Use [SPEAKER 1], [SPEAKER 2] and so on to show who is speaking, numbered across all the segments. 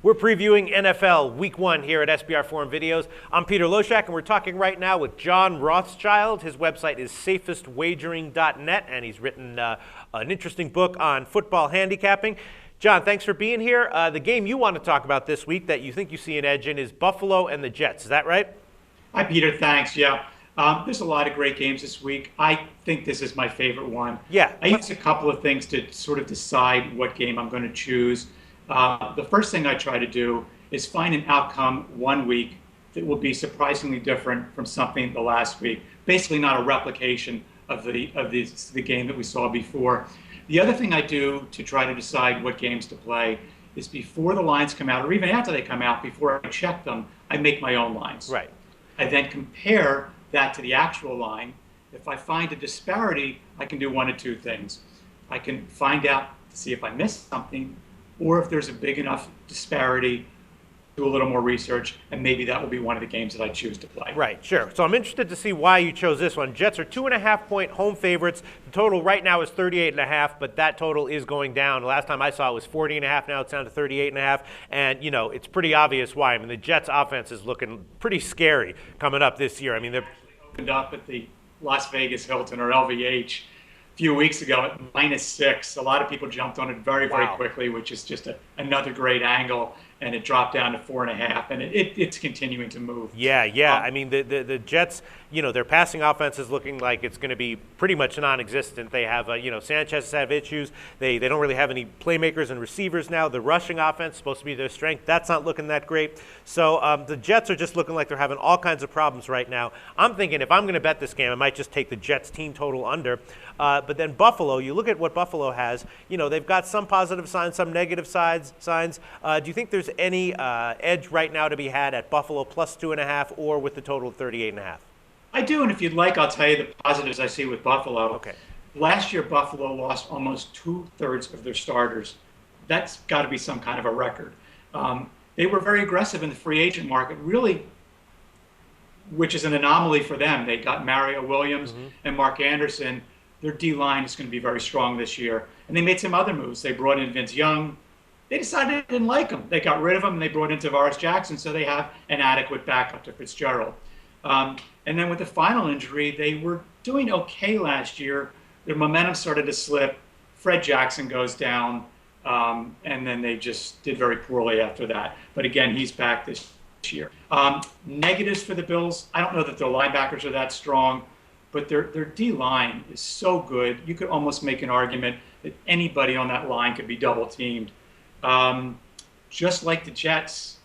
[SPEAKER 1] We're previewing NFL Week 1 here at SBR Forum Videos. I'm Peter Loshak, and we're talking right now with John Rothschild. His website is safestwagering.net, and he's written an interesting book on football handicapping. John, thanks for being here. The game you want to talk about this week that you think you see an edge in is Buffalo and the Jets. Is that right?
[SPEAKER 2] Hi, Peter. Thanks. Yeah. There's a lot of great games this week. I think this is my favorite one.
[SPEAKER 1] Yeah.
[SPEAKER 2] I use a couple of things to sort of decide what game I'm going to choose. The first thing I try to do is find an outcome one week that will be surprisingly different from something the last week. Basically, not a replication of the game that we saw before. The other thing I do to try to decide what games to play is before the lines come out, or even after they come out, before I check them, I make my own lines.
[SPEAKER 1] Right.
[SPEAKER 2] I then compare that to the actual line. If I find a disparity, I can do one of two things. I can find out to see if I missed something, or if there's a big enough disparity, do a little more research, and maybe that will be one of the games that I choose to play.
[SPEAKER 1] Right, sure. So I'm interested to see why you chose this one. Jets are 2.5-point home favorites. The total right now is 38.5, but that total is going down. The last time I saw it was 40.5. Now it's down to 38.5. And, you know, it's pretty obvious why. I mean, the Jets offense is looking pretty scary coming up this year. I mean, they're
[SPEAKER 2] opened up at the Las Vegas Hilton, or LVH, a few weeks ago at -6. A lot of people jumped on it very quickly, which is just another great angle, and it dropped down to 4.5, and it's continuing to move.
[SPEAKER 1] Yeah. I mean, the Jets, you know, their passing offense is looking like it's going to be pretty much non-existent. They have, Sanchez has had issues. They don't really have any playmakers and receivers now. The rushing offense is supposed to be their strength. That's not looking that great. So the Jets are just looking like they're having all kinds of problems right now. I'm thinking if I'm going to bet this game, I might just take the Jets team total under. But then Buffalo, you look at what Buffalo has. You know, they've got some positive signs, some negative signs. Do you think there's any edge right now to be had at Buffalo plus 2.5 or with the total of 38.5?
[SPEAKER 2] I do, and if you'd like, I'll tell you the positives I see with Buffalo.
[SPEAKER 1] Okay.
[SPEAKER 2] Last year, Buffalo lost almost 2/3 of their starters. That's got to be some kind of a record. They were very aggressive in the free agent market, really, which is an anomaly for them. They got Mario Williams and Mark Anderson. Their D-line is going to be very strong this year. And they made some other moves. They brought in Vince Young. They decided they didn't like him. They got rid of him, and they brought in Tavares Jackson, so they have an adequate backup to Fitzgerald. And then with the final injury, they were doing okay last year. Their momentum started to slip. Fred Jackson goes down, and then they just did very poorly after that. But again, he's back this year. Negatives for the Bills, I don't know that their linebackers are that strong, but their D-line is so good. You could almost make an argument that anybody on that line could be double-teamed. Just like the Jets,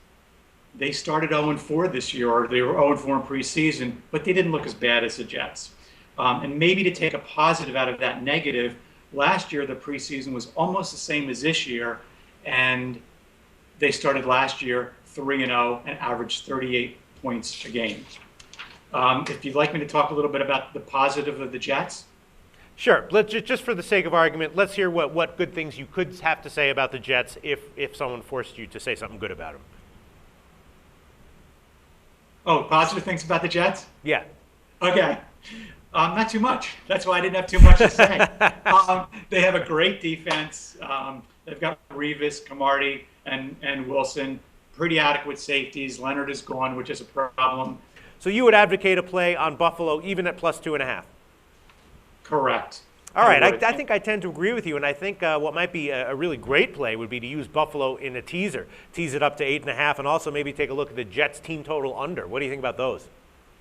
[SPEAKER 2] they started 0-4 this year, or they were 0-4 in preseason, but they didn't look as bad as the Jets. And maybe to take a positive out of that negative, last year the preseason was almost the same as this year, and they started last year 3-0 and averaged 38 points a game. If you'd like me to talk a little bit about the positive of the Jets.
[SPEAKER 1] Sure. Let's just for the sake of argument, let's hear what good things you could have to say about the Jets if someone forced you to say something good about them.
[SPEAKER 2] Oh, positive things about the Jets?
[SPEAKER 1] Yeah.
[SPEAKER 2] Okay. Not too much. That's why I didn't have too much to say. They have a great defense. They've got Revis, Camardi, and Wilson. Pretty adequate safeties. Leonard is gone, which is a problem.
[SPEAKER 1] So you would advocate a play on Buffalo even at plus 2.5?
[SPEAKER 2] Correct.
[SPEAKER 1] All right, I think I tend to agree with you, and I think what might be a really great play would be to use Buffalo in a teaser, tease it up to 8.5, and also maybe take a look at the Jets team total under. What do you think about those?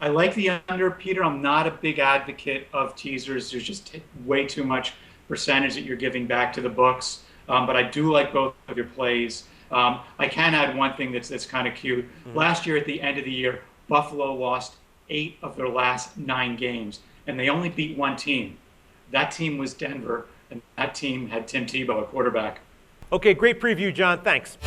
[SPEAKER 2] I like the under, Peter. I'm not a big advocate of teasers. There's just way too much percentage that you're giving back to the books, but I do like both of your plays. I can add one thing that's kind of cute. Last year at the end of the year, Buffalo lost 8 of their last 9 games, and they only beat one team. That team was Denver, and that team had Tim Tebow at quarterback.
[SPEAKER 1] Okay, great preview, John. Thanks.